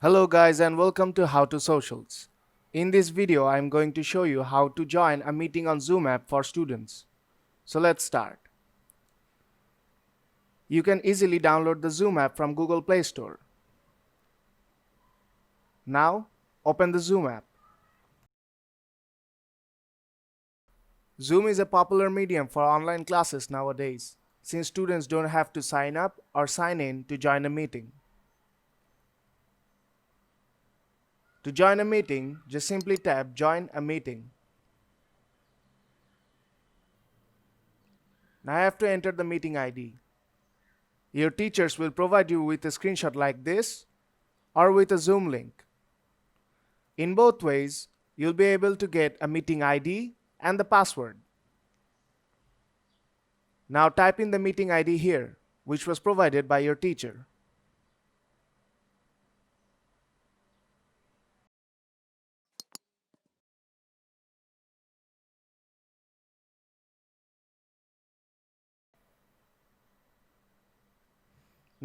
Hello guys and welcome to How to Socials. In this video I am going to show you how to join a meeting on Zoom app for students. So let's start. You can easily download the Zoom app from Google Play Store. Now open the Zoom app. Zoom is a popular medium for online classes nowadays since students don't have to sign up or sign in to join a meeting. To join a meeting, just simply tap Join a Meeting. Now I have to enter the meeting ID. Your teachers will provide you with a screenshot like this or with a Zoom link. In both ways, you'll be able to get a meeting ID and the password. Now type in the meeting ID here, which was provided by your teacher.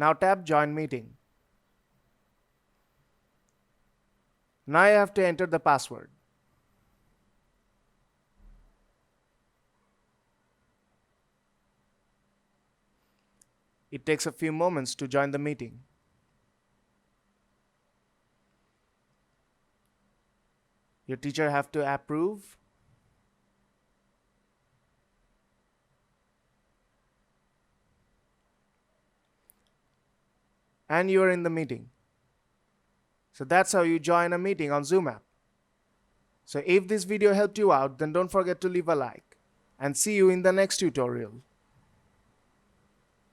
Now tap Join Meeting. Now you have to enter the password. It takes a few moments to join the meeting. Your teacher have to approve. And you are in the meeting. So that's how you join a meeting on Zoom app. So if this video helped you out, then don't forget to leave a like. And see you in the next tutorial.